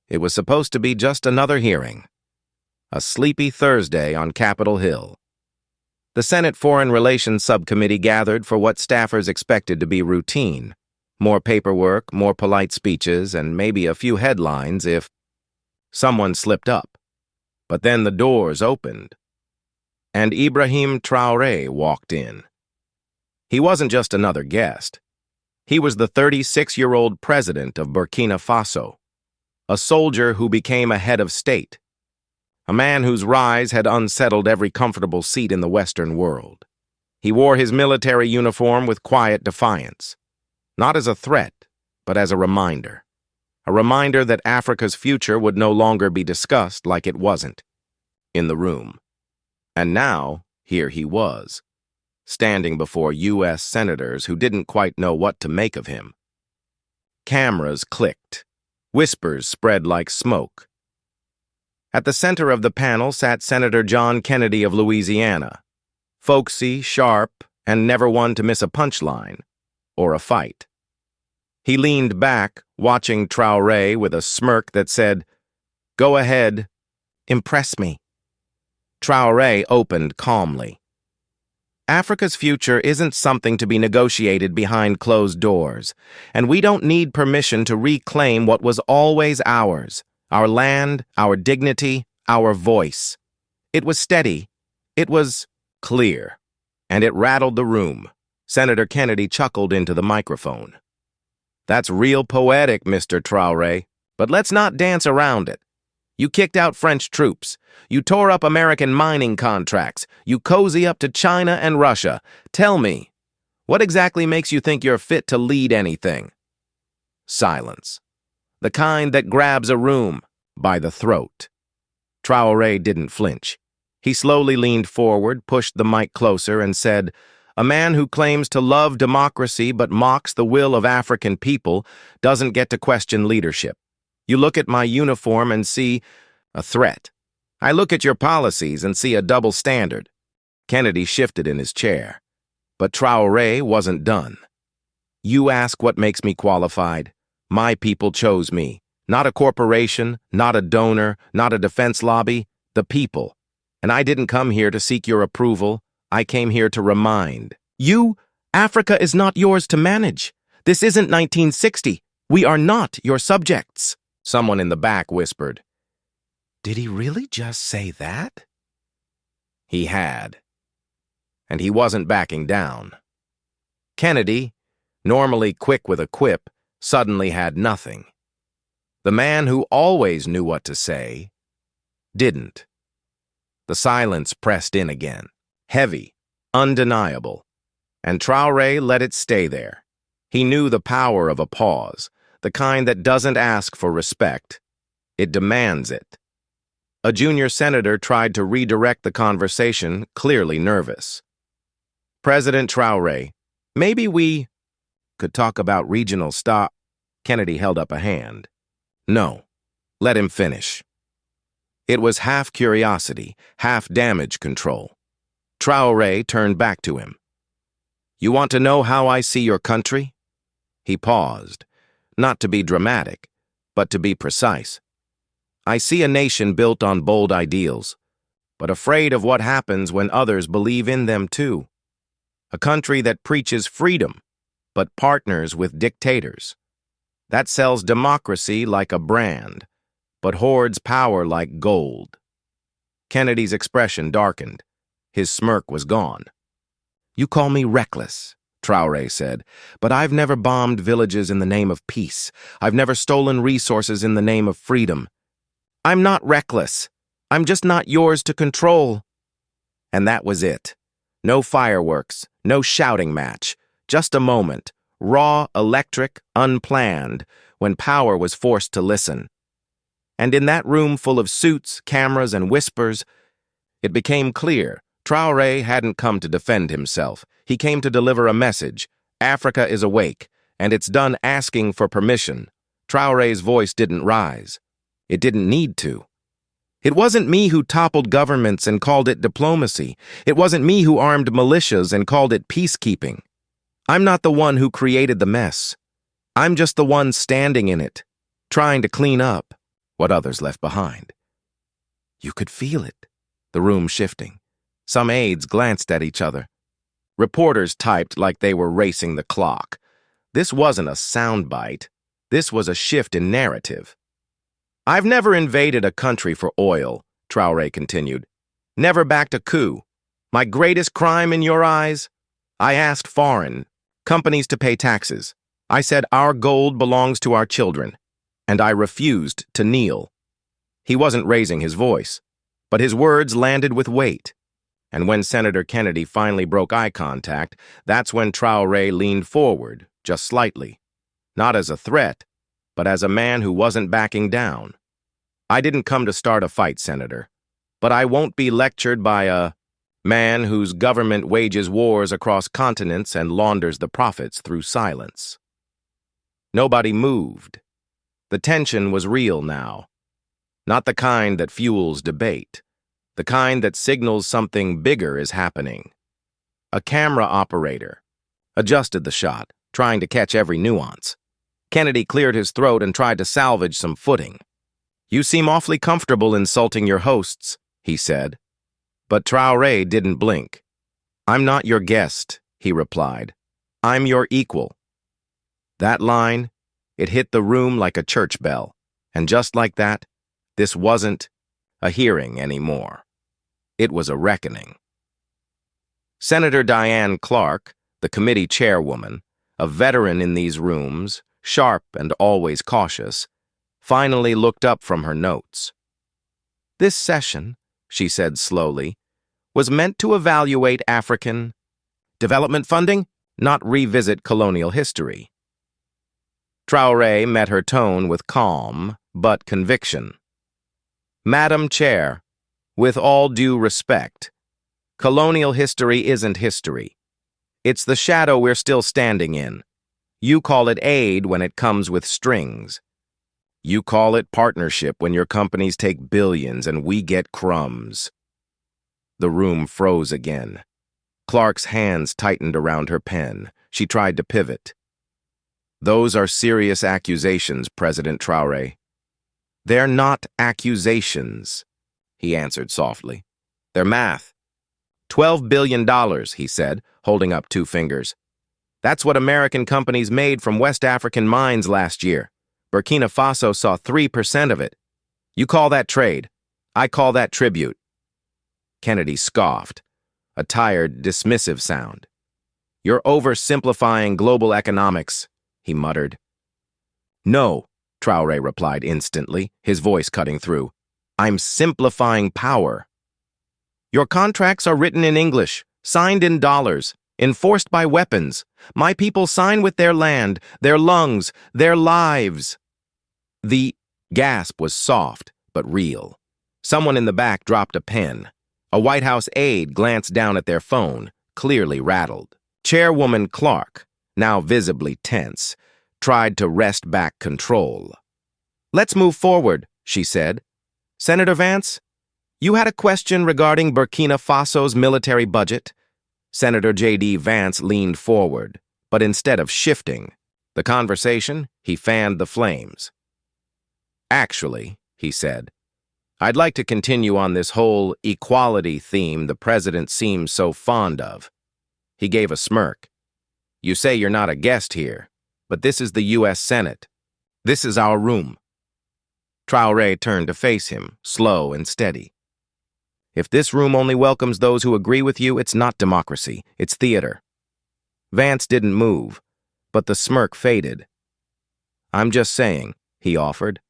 It was supposed to be just another hearing. A sleepy Thursday on Capitol Hill. The Senate Foreign Relations Subcommittee gathered for what staffers expected to be routine. More paperwork, more polite speeches, and maybe a few headlines if someone slipped up. But then the doors opened, and Ibrahim Traoré walked in. He wasn't just another guest. He was the 36-year-old president of Burkina Faso, a soldier who became a head of state, a man whose rise had unsettled every comfortable seat in the Western world. He wore his military uniform with quiet defiance, not as a threat, but as a reminder that Africa's future would no longer be discussed like it wasn't in the room. And now, here he was, standing before U.S. senators who didn't quite know what to make of him. Cameras clicked. Whispers spread like smoke. At the center of the panel sat Senator John Kennedy of Louisiana, folksy, sharp, and never one to miss a punchline or a fight. He leaned back, watching Traoré with a smirk that said, "Go ahead, impress me." Traoré opened calmly. Africa's future isn't something to be negotiated behind closed doors, and we don't need permission to reclaim what was always ours, our land, our dignity, our voice. It was steady, it was clear, and it rattled the room. Senator Kennedy chuckled into the microphone. "That's real poetic, Mr. Traoré, but let's not dance around it. You kicked out French troops. You tore up American mining contracts. You cozy up to China and Russia. Tell me, what exactly makes you think you're fit to lead anything?" Silence. The kind that grabs a room by the throat. Traoré didn't flinch. He slowly leaned forward, pushed the mic closer, and said, "A man who claims to love democracy but mocks the will of African people doesn't get to question leadership. You look at my uniform and see a threat. I look at your policies and see a double standard." Kennedy shifted in his chair. But Traoré wasn't done. "You ask what makes me qualified. My people chose me. Not a corporation, not a donor, not a defense lobby, the people. And I didn't come here to seek your approval. I came here to remind you, Africa is not yours to manage. This isn't 1960. We are not your subjects." Someone in the back whispered, "Did he really just say that?" He had. And he wasn't backing down. Kennedy, normally quick with a quip, suddenly had nothing. The man who always knew what to say didn't. The silence pressed in again, heavy, undeniable, and Traoré let it stay there. He knew the power of a pause, the kind that doesn't ask for respect, it demands it. A junior senator tried to redirect the conversation, clearly nervous. "President Traoré, maybe we could talk about regional stuff." Kennedy held up a hand. "No, let him finish." It was half curiosity, half damage control. Traoré turned back to him. "You want to know how I see your country?" He paused, not to be dramatic, but to be precise. "I see a nation built on bold ideals, but afraid of what happens when others believe in them too. A country that preaches freedom, but partners with dictators. That sells democracy like a brand, but hoards power like gold." Kennedy's expression darkened. His smirk was gone. "You call me reckless," Traoré said, "but I've never bombed villages in the name of peace. I've never stolen resources in the name of freedom. I'm not reckless. I'm just not yours to control." And that was it. No fireworks, no shouting match, just a moment, raw, electric, unplanned, when power was forced to listen. And in that room full of suits, cameras, and whispers, it became clear Traoré hadn't come to defend himself. He came to deliver a message. Africa is awake, and it's done asking for permission. Traoré's voice didn't rise. It didn't need to. "It wasn't me who toppled governments and called it diplomacy. It wasn't me who armed militias and called it peacekeeping. I'm not the one who created the mess. I'm just the one standing in it, trying to clean up." what others left behind. You could feel it, the room shifting. Some aides glanced at each other. Reporters typed like they were racing the clock. This wasn't a soundbite. This was a shift in narrative. I've never invaded a country for oil, Traoré continued. Never backed a coup. My greatest crime in your eyes? I asked foreign companies to pay taxes. I said our gold belongs to our children, and I refused to kneel. He wasn't raising his voice, but his words landed with weight. And when Senator Kennedy finally broke eye contact, that's when Traoré leaned forward, just slightly. Not as a threat, but as a man who wasn't backing down. I didn't come to start a fight, Senator, but I won't be lectured by a man whose government wages wars across continents and launders the profits through silence. Nobody moved. The tension was real now. Not the kind that fuels debate. The kind that signals something bigger is happening. A camera operator adjusted the shot, trying to catch every nuance. Kennedy cleared his throat and tried to salvage some footing. You seem awfully comfortable insulting your hosts, he said. But Traoré didn't blink. I'm not your guest, he replied. I'm your equal. That line, it hit the room like a church bell. And just like that, this wasn't a hearing anymore. It was a reckoning. Senator Diane Clark, the committee chairwoman, a veteran in these rooms, sharp and always cautious, finally looked up from her notes. This session, she said slowly, was meant to evaluate African development funding, not revisit colonial history. Traoré met her tone with calm, but conviction. Madam Chair, with all due respect, colonial history isn't history. It's the shadow we're still standing in. You call it aid when it comes with strings. You call it partnership when your companies take billions and we get crumbs. The room froze again. Clark's hands tightened around her pen. She tried to pivot. Those are serious accusations, President Traoré. They're not accusations, he answered softly. They're math. $12 billion, he said, holding up two fingers. That's what American companies made from West African mines last year. Burkina Faso saw 3% of it. You call that trade. I call that tribute. Kennedy scoffed, a tired, dismissive sound. You're oversimplifying global economics, he muttered. No, Traoré replied instantly, his voice cutting through. I'm simplifying power. Your contracts are written in English, signed in dollars, enforced by weapons. My people sign with their land, their lungs, their lives. The gasp was soft, but real. Someone in the back dropped a pen. A White House aide glanced down at their phone, clearly rattled. Chairwoman Clark, now visibly tense, tried to wrest back control. Let's move forward, she said. Senator Vance, you had a question regarding Burkina Faso's military budget? Senator J.D. Vance leaned forward, but instead of shifting the conversation, he fanned the flames. Actually, he said, I'd like to continue on this whole equality theme the president seems so fond of. He gave a smirk. You say you're not a guest here, but this is the U.S. Senate. This is our room. Traoré turned to face him, slow and steady. If this room only welcomes those who agree with you, it's not democracy, it's theater. Vance didn't move, but the smirk faded. I'm just saying, he offered.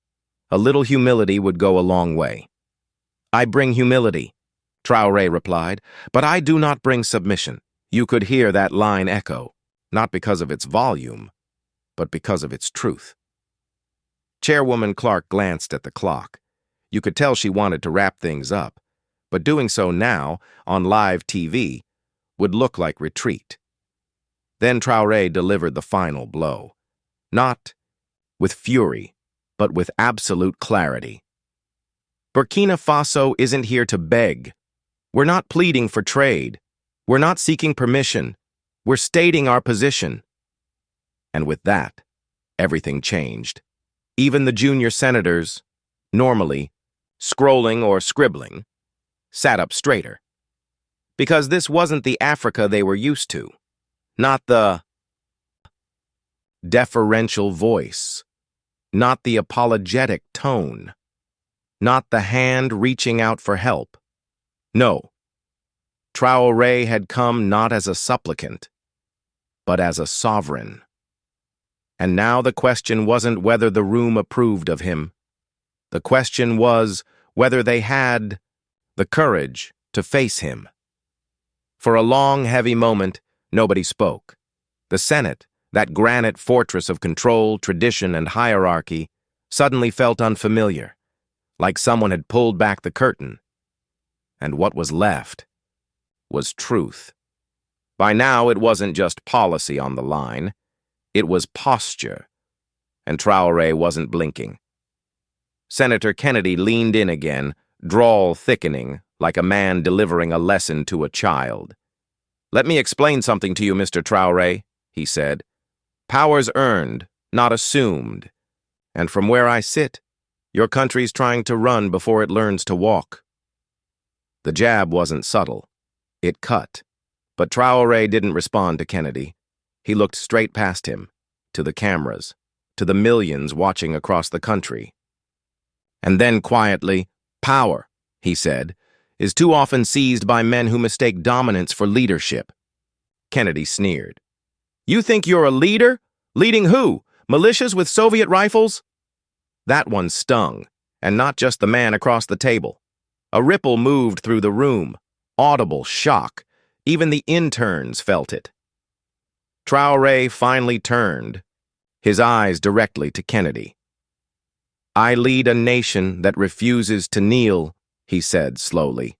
A little humility would go a long way. I bring humility, Traoré replied, but I do not bring submission. You could hear that line echo, not because of its volume, but because of its truth. Chairwoman Clark glanced at the clock. You could tell she wanted to wrap things up, but doing so now, on live TV, would look like retreat. Then Traoré delivered the final blow. Not with fury, but with absolute clarity. Burkina Faso isn't here to beg. We're not pleading for trade. We're not seeking permission. We're stating our position. And with that, everything changed. Even the junior senators, normally, scrolling or scribbling, sat up straighter. Because this wasn't the Africa they were used to. Not the deferential voice. Not the apologetic tone. Not the hand reaching out for help. No. Traoré had come not as a supplicant, but as a sovereign. And now the question wasn't whether the room approved of him. The question was whether they had the courage to face him. For a long, heavy moment, nobody spoke. The Senate, that granite fortress of control, tradition, and hierarchy, suddenly felt unfamiliar, like someone had pulled back the curtain. And what was left was truth. By now, it wasn't just policy on the line. It was posture. And Traoré wasn't blinking. Senator Kennedy leaned in again, drawl thickening, like a man delivering a lesson to a child. "Let me explain something to you, Mr. Traoré," he said. "Power's earned, not assumed. And from where I sit, your country's trying to run before it learns to walk." The jab wasn't subtle. It cut. But Traoré didn't respond to Kennedy. He looked straight past him, to the cameras, to the millions watching across the country. And then quietly, "Power," he said, "is too often seized by men who mistake dominance for leadership." Kennedy sneered. "You think you're a leader? Leading who? Militias with Soviet rifles?" That one stung, and not just the man across the table. A ripple moved through the room, audible shock. Even the interns felt it. Traoré finally turned, his eyes directly to Kennedy. "I lead a nation that refuses to kneel," he said slowly,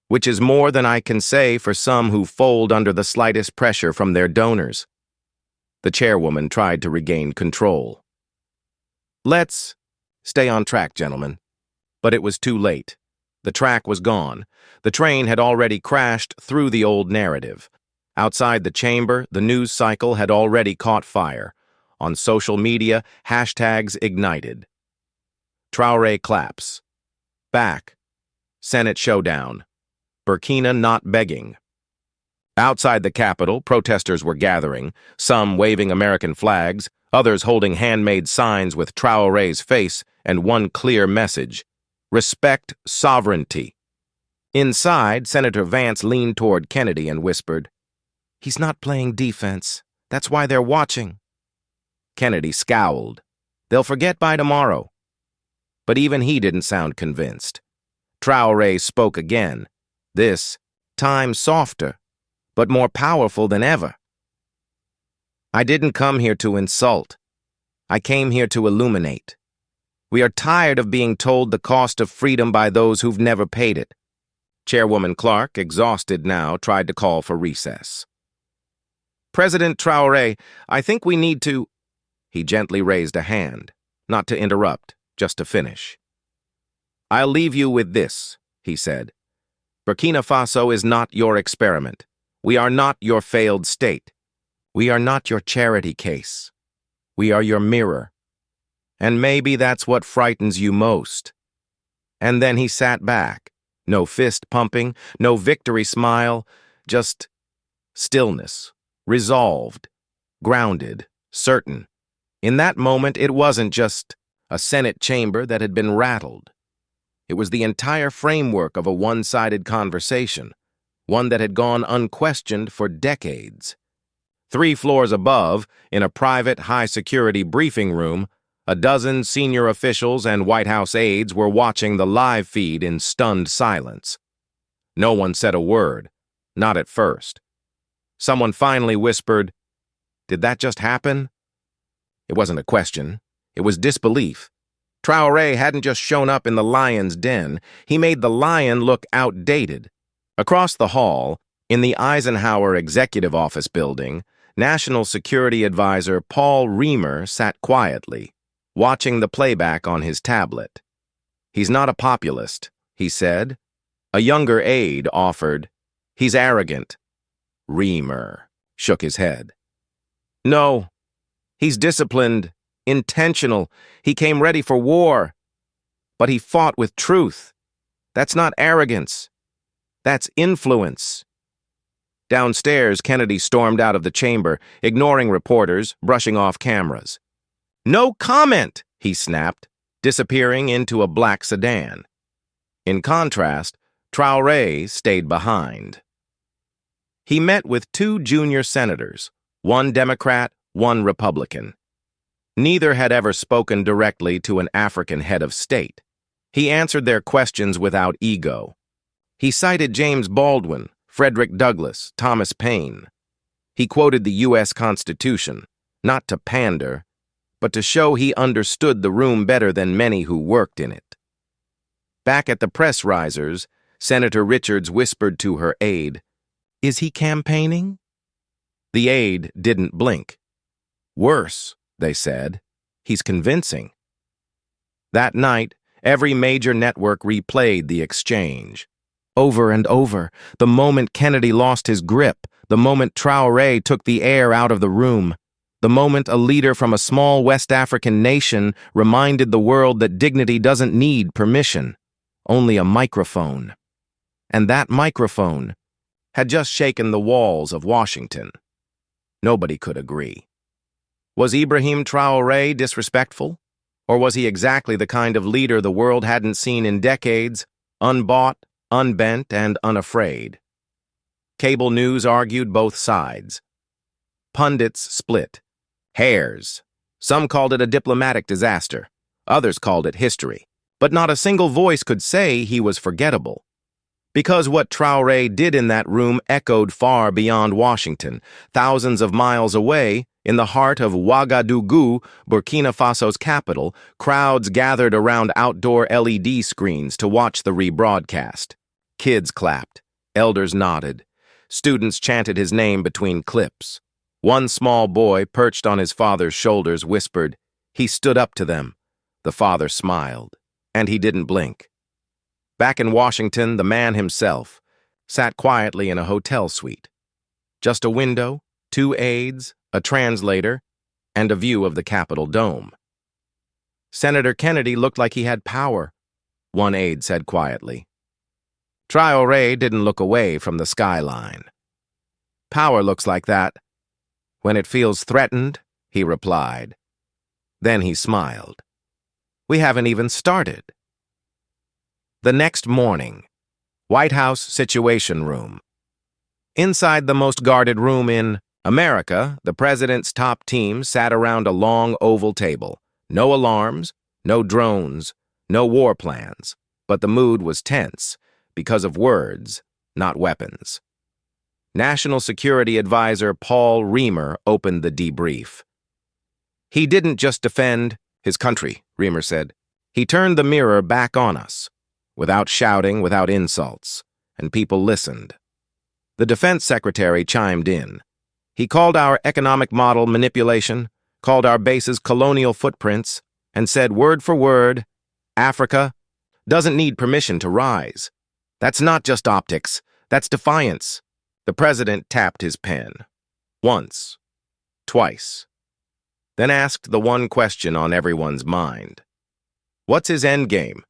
"which is more than I can say for some who fold under the slightest pressure from their donors." The chairwoman tried to regain control. "Let's stay on track, gentlemen." But it was too late. The track was gone. The train had already crashed through the old narrative. Outside the chamber, the news cycle had already caught fire. On social media, hashtags ignited. Traoré claps. Back. Senate showdown. Burkina not begging. Outside the Capitol, protesters were gathering, some waving American flags, others holding handmade signs with Traoré's face and one clear message: respect sovereignty. Inside, Senator Vance leaned toward Kennedy and whispered, "He's not playing defense. That's why they're watching." Kennedy scowled. "They'll forget by tomorrow." But even he didn't sound convinced. Traoré spoke again, this time softer, but more powerful than ever. "I didn't come here to insult. I came here to illuminate. We are tired of being told the cost of freedom by those who've never paid it." Chairwoman Clark, exhausted now, tried to call for recess. "President Traoré, I think we need to—" He gently raised a hand, not to interrupt, just to finish. "I'll leave you with this," he said. "Burkina Faso is not your experiment. We are not your failed state. We are not your charity case. We are your mirror. And maybe that's what frightens you most." And then he sat back. No fist pumping, no victory smile, just stillness, resolved, grounded, certain. In that moment, it wasn't just a Senate chamber that had been rattled. It was the entire framework of a one-sided conversation, one that had gone unquestioned for decades. 3 floors above, in a private, high-security briefing room, a dozen senior officials and White House aides were watching the live feed in stunned silence. No one said a word, not at first. Someone finally whispered, "Did that just happen?" It wasn't a question. It was disbelief. Traoré hadn't just shown up in the lion's den. He made the lion look outdated. Across the hall, in the Eisenhower Executive Office building, National Security Advisor Paul Reimer sat quietly, watching the playback on his tablet. "He's not a populist," he said. A younger aide offered, "He's arrogant." Reimer shook his head. "No, he's disciplined, intentional. He came ready for war." But he fought with truth. That's not arrogance. That's influence. Downstairs, Kennedy stormed out of the chamber, ignoring reporters, brushing off cameras. "No comment," he snapped, disappearing into a black sedan. In contrast, Traoré stayed behind. He met with two junior senators, one Democrat, one Republican. Neither had ever spoken directly to an African head of state. He answered their questions without ego. He cited James Baldwin, Frederick Douglass, Thomas Paine. He quoted the U.S. Constitution, not to pander, but to show he understood the room better than many who worked in it. Back at the press risers, Senator Richards whispered to her aide, "Is he campaigning?" The aide didn't blink. "Worse," they said, "he's convincing." That night, every major network replayed the exchange. Over and over, the moment Kennedy lost his grip, the moment Traoré took the air out of the room, the moment a leader from a small West African nation reminded the world that dignity doesn't need permission, only a microphone. And that microphone had just shaken the walls of Washington. Nobody could agree. Was Ibrahim Traoré disrespectful? Or was he exactly the kind of leader the world hadn't seen in decades, unbought, unbent, and unafraid? Cable news argued both sides. Pundits split. Hairs. Some called it a diplomatic disaster. Others called it history. But not a single voice could say he was forgettable. Because what Traoré did in that room echoed far beyond Washington, thousands of miles away, in the heart of Ouagadougou, Burkina Faso's capital, crowds gathered around outdoor LED screens to watch the rebroadcast. Kids clapped, elders nodded, students chanted his name between clips. One small boy, perched on his father's shoulders, whispered, "He stood up to them." The father smiled, and he didn't blink. Back in Washington, the man himself sat quietly in a hotel suite. Just a window, two aides, a translator, and a view of the Capitol dome. Senator Kennedy looked like he had power, one aide said quietly. Traoré didn't look away from the skyline. "Power looks like that when it feels threatened," he replied. Then he smiled. "We haven't even started." The next morning, White House Situation Room. Inside the most guarded room in America, the president's top team sat around a long oval table. No alarms, no drones, no war plans. But the mood was tense because of words, not weapons. National Security Advisor Paul Reimer opened the debrief. "He didn't just defend his country," Reimer said. "He turned the mirror back on us. Without shouting, without insults, and people listened." The defense secretary chimed in. He called our economic model manipulation, called our bases colonial footprints, and said word for word, "Africa doesn't need permission to rise. That's not just optics, that's defiance." The president tapped his pen. Once, twice, then asked the one question on everyone's mind. "What's his endgame?"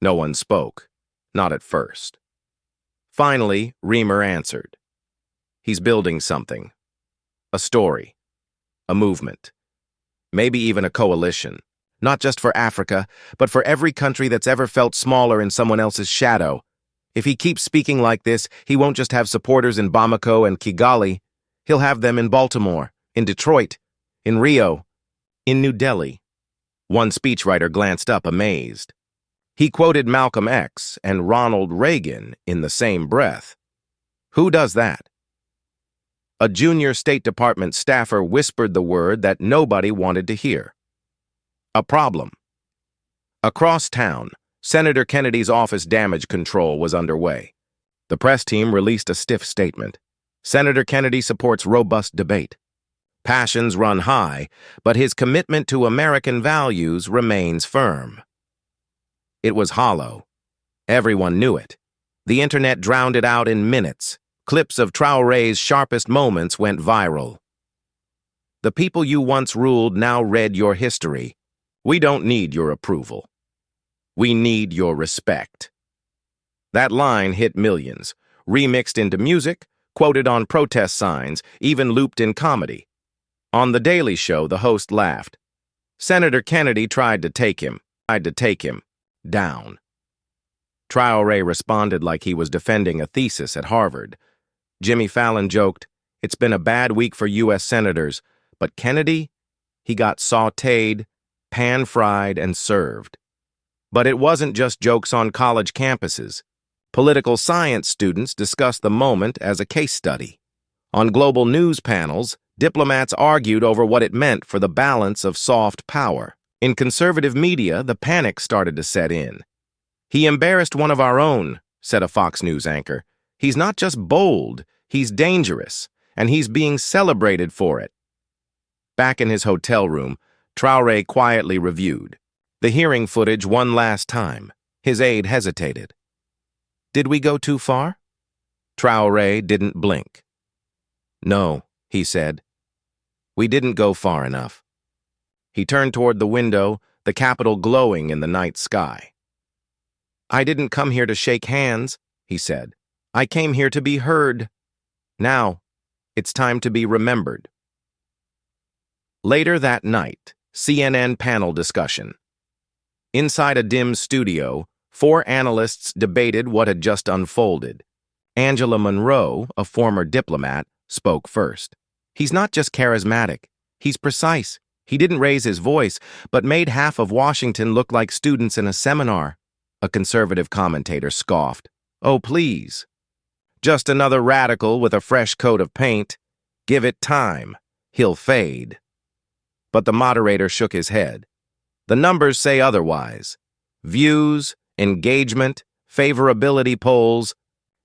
No one spoke, not at first. Finally, Reimer answered. "He's building something. A story. A movement. Maybe even a coalition. Not just for Africa, but for every country that's ever felt smaller in someone else's shadow. If he keeps speaking like this, he won't just have supporters in Bamako and Kigali. He'll have them in Baltimore, in Detroit, in Rio, in New Delhi." One speechwriter glanced up amazed. He quoted Malcolm X and Ronald Reagan in the same breath. Who does that? A junior State Department staffer whispered the word that nobody wanted to hear. A problem. Across town, Senator Kennedy's office damage control was underway. The press team released a stiff statement. Senator Kennedy supports robust debate. Passions run high, but his commitment to American values remains firm. It was hollow. Everyone knew it. The internet drowned it out in minutes. Clips of Traoré's sharpest moments went viral. "The people you once ruled now read your history. We don't need your approval." We need your respect. That line hit millions, remixed into music, quoted on protest signs, even looped in comedy. On The Daily Show, the host laughed. Senator Kennedy tried to take him down. Traoré responded like he was defending a thesis at Harvard. Jimmy Fallon joked, "It's been a bad week for U.S. senators, but Kennedy, he got sautéed, pan-fried, and served." But it wasn't just jokes on college campuses. Political science students discussed the moment as a case study. On global news panels, diplomats argued over what it meant for the balance of soft power. In conservative media, the panic started to set in. "He embarrassed one of our own," said a Fox News anchor. "He's not just bold, he's dangerous, and he's being celebrated for it." Back in his hotel room, Traoré quietly reviewed the hearing footage one last time. His aide hesitated. "Did we go too far?" Traoré didn't blink. "No," he said. "We didn't go far enough." He turned toward the window, the Capitol glowing in the night sky. "I didn't come here to shake hands," he said. "I came here to be heard. Now, it's time to be remembered." Later that night, CNN panel discussion. Inside a dim studio, 4 analysts debated what had just unfolded. Angela Monroe, a former diplomat, spoke first. "He's not just charismatic, he's precise. He didn't raise his voice, but made half of Washington look like students in a seminar." A conservative commentator scoffed. "Oh, please. Just another radical with a fresh coat of paint. Give it time. He'll fade." But the moderator shook his head. "The numbers say otherwise. Views, engagement, favorability polls."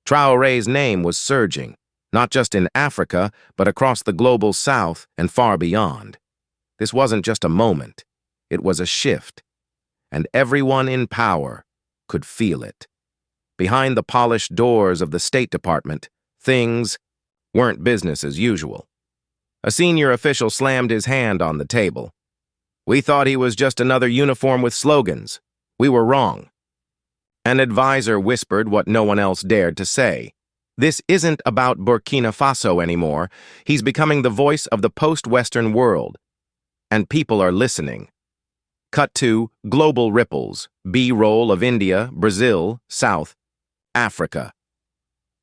Traoré's name was surging, not just in Africa, but across the global south and far beyond. This wasn't just a moment. It was a shift. And everyone in power could feel it. Behind the polished doors of the State Department, things weren't business as usual. A senior official slammed his hand on the table. "We thought he was just another uniform with slogans. We were wrong." An advisor whispered what no one else dared to say. "This isn't about Burkina Faso anymore. He's becoming the voice of the post-Western world. And people are listening." Cut to global ripples, B-roll of India, Brazil, South Africa.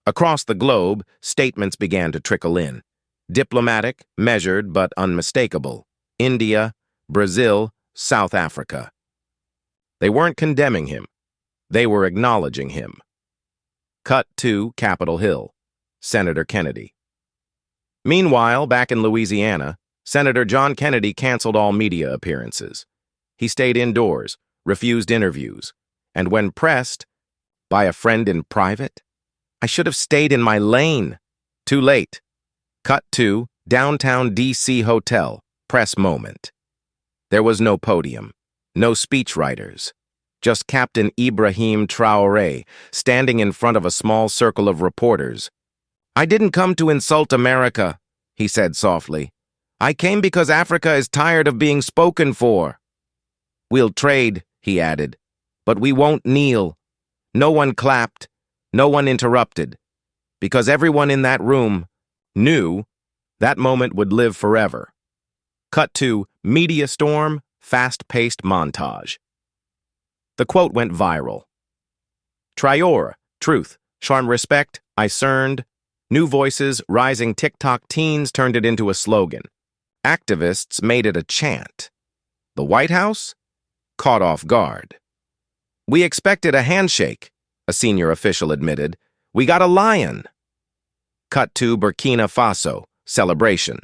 Across the globe, statements began to trickle in. Diplomatic, measured, but unmistakable. India, Brazil, South Africa. They weren't condemning him. They were acknowledging him. Cut to Capitol Hill. Senator Kennedy. Meanwhile, back in Louisiana, Senator John Kennedy canceled all media appearances. He stayed indoors, refused interviews, and when pressed by a friend in private, "I should have stayed in my lane." Too late. Cut to downtown D.C. hotel, press moment. There was no podium, no speechwriters, just Captain Ibrahim Traoré standing in front of a small circle of reporters. "I didn't come to insult America," he said softly. "I came because Africa is tired of being spoken for." "We'll trade," he added, "but we won't kneel." No one clapped, no one interrupted, because everyone in that room knew that moment would live forever. Cut to media storm, fast-paced montage. The quote went viral. Traoré, truth, charm, respect, I cerned. New voices, rising TikTok teens turned it into a slogan. Activists made it a chant. The White House? Caught off guard. "We expected a handshake," a senior official admitted. "We got a lion." Cut to Burkina Faso, celebration.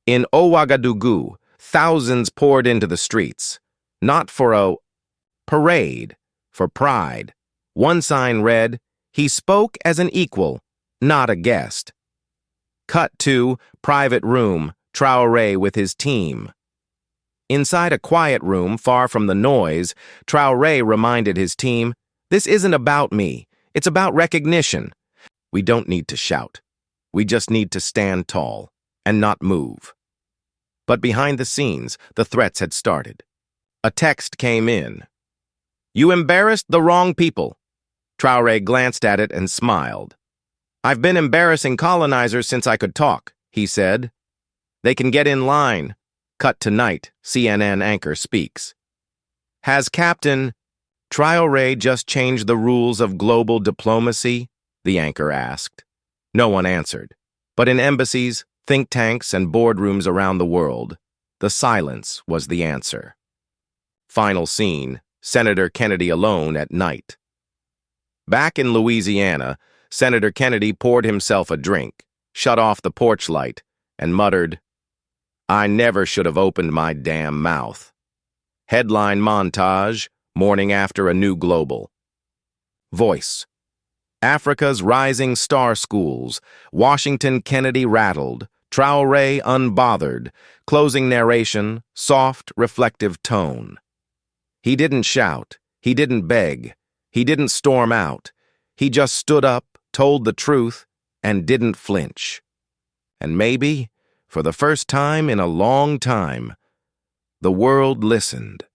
In Ouagadougou, thousands poured into the streets, not for a parade, for pride. One sign read, "He spoke as an equal, not a guest." Cut to private room, Traoré with his team. Inside a quiet room, far from the noise, Traoré reminded his team, "This isn't about me. It's about recognition. We don't need to shout. We just need to stand tall and not move." But behind the scenes, the threats had started. A text came in. You embarrassed the wrong people. Traoré glanced at it and smiled. I've been embarrassing colonizers since I could talk, he said. They can get in line. Cut to night, CNN anchor speaks. Has Captain Traoré just changed the rules of global diplomacy? The anchor asked. No one answered. But in embassies, think tanks, and boardrooms around the world, the silence was the answer. Final scene, Senator Kennedy alone at night. Back in Louisiana, Senator Kennedy poured himself a drink, shut off the porch light, and muttered, I never should have opened my damn mouth. Headline montage, morning after a new global. Voice. Africa's rising star schools, Washington Kennedy rattled, Traoré unbothered, closing narration, soft, reflective tone. He didn't shout, he didn't beg, he didn't storm out. He just stood up, told the truth, and didn't flinch. And maybe, for the first time in a long time, the world listened.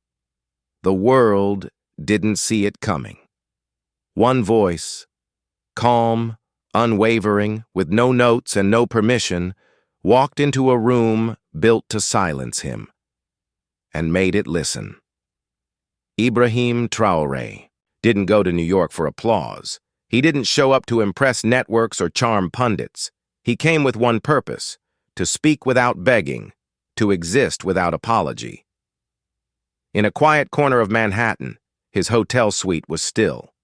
The world didn't see it coming. One voice, calm, unwavering, with no notes and no permission, walked into a room built to silence him, and made it listen. Ibrahim Traoré didn't go to New York for applause. He didn't show up to impress networks or charm pundits. He came with one purpose, to speak without begging, to exist without apology. In a quiet corner of Manhattan, his hotel suite was still.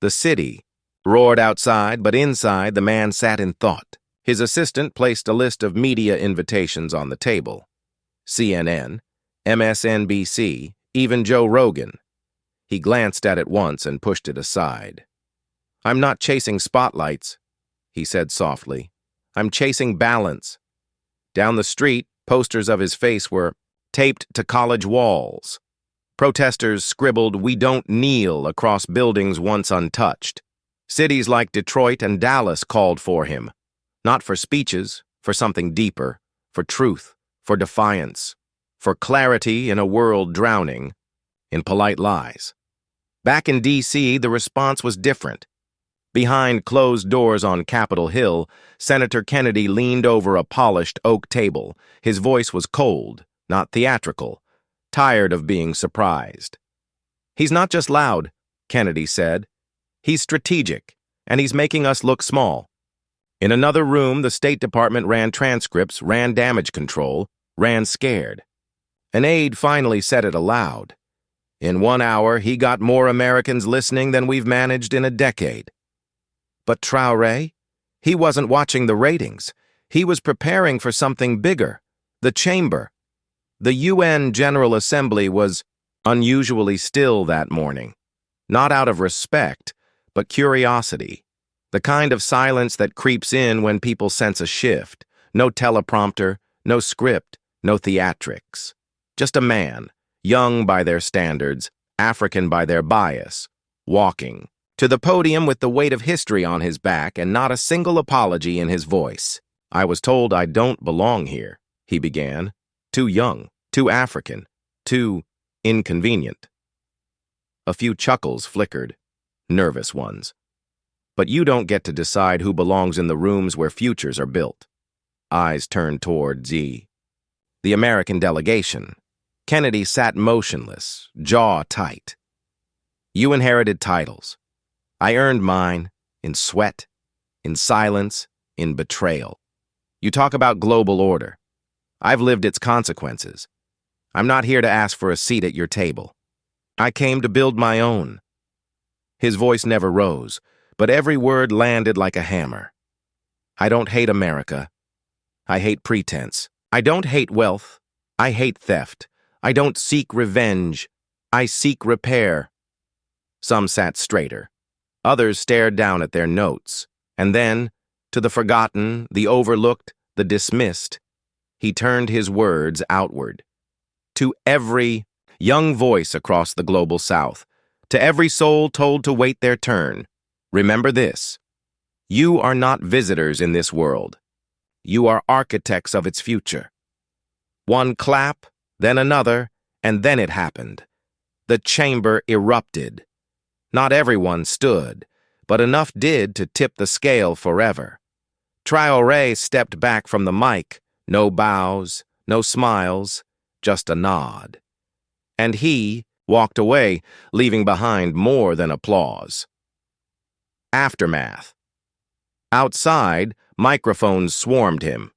The city roared outside, but inside the man sat in thought. His assistant placed a list of media invitations on the table. CNN, MSNBC, even Joe Rogan. He glanced at it once and pushed it aside. I'm not chasing spotlights, he said softly. I'm chasing balance. Down the street, posters of his face were taped to college walls. Protesters scribbled, "We don't kneel," across buildings once untouched. Cities like Detroit and Dallas called for him, not for speeches, for something deeper, for truth, for defiance, for clarity in a world drowning in polite lies. Back in D.C., the response was different. Behind closed doors on Capitol Hill, Senator Kennedy leaned over a polished oak table. His voice was cold, not theatrical, tired of being surprised. He's not just loud, Kennedy said. He's strategic, and he's making us look small. In another room, the State Department ran transcripts, ran damage control, ran scared. An aide finally said it aloud. In 1 hour, he got more Americans listening than we've managed in a decade. But Traoré? He wasn't watching the ratings. He was preparing for something bigger, the chamber. The UN General Assembly was unusually still that morning, not out of respect, but curiosity, the kind of silence that creeps in when people sense a shift. No teleprompter, no script, no theatrics. Just a man, young by their standards, African by their bias, walking to the podium with the weight of history on his back and not a single apology in his voice. I was told I don't belong here, he began. Too young, too African, too inconvenient. A few chuckles flickered, nervous ones. But you don't get to decide who belongs in the rooms where futures are built. Eyes turned toward Z. The American delegation. Kennedy sat motionless, jaw tight. You inherited titles. I earned mine in sweat, in silence, in betrayal. You talk about global order. I've lived its consequences. I'm not here to ask for a seat at your table. I came to build my own. His voice never rose, but every word landed like a hammer. I don't hate America. I hate pretense. I don't hate wealth. I hate theft. I don't seek revenge. I seek repair. Some sat straighter. Others stared down at their notes. And then, to the forgotten, the overlooked, the dismissed, he turned his words outward. To every young voice across the global South, to every soul told to wait their turn, remember this. You are not visitors in this world. You are architects of its future. One clap, then another, and then it happened. The chamber erupted. Not everyone stood, but enough did to tip the scale forever. Traoré stepped back from the mic, no bows, no smiles, just a nod. And he walked away, leaving behind more than applause. Aftermath. Outside, microphones swarmed him.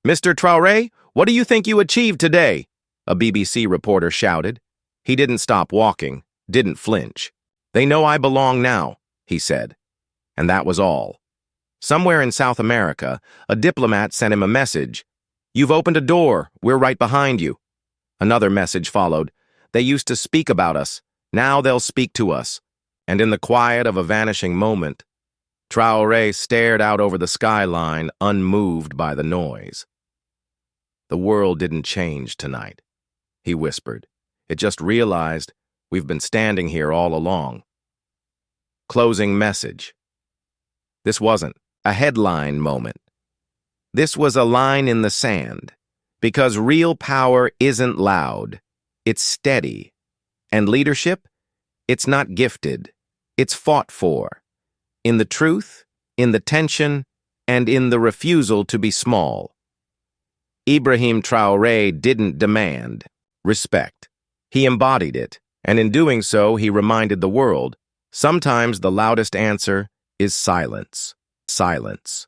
"Mr. Traoré, what do you think you achieved today?" a BBC reporter shouted. He didn't stop walking, didn't flinch. "They know I belong now," he said. And that was all. Somewhere in South America, a diplomat sent him a message. "You've opened a door, we're right behind you." Another message followed. "They used to speak about us, now they'll speak to us." And in the quiet of a vanishing moment, Traoré stared out over the skyline, unmoved by the noise. "The world didn't change tonight," he whispered. "It just realized we've been standing here all along." Closing message. This wasn't a headline moment. This was a line in the sand, because real power isn't loud, it's steady. And leadership? It's not gifted, it's fought for. In the truth, in the tension, and in the refusal to be small. Ibrahim Traoré didn't demand respect. He embodied it, and in doing so, he reminded the world, sometimes the loudest answer is silence. Silence.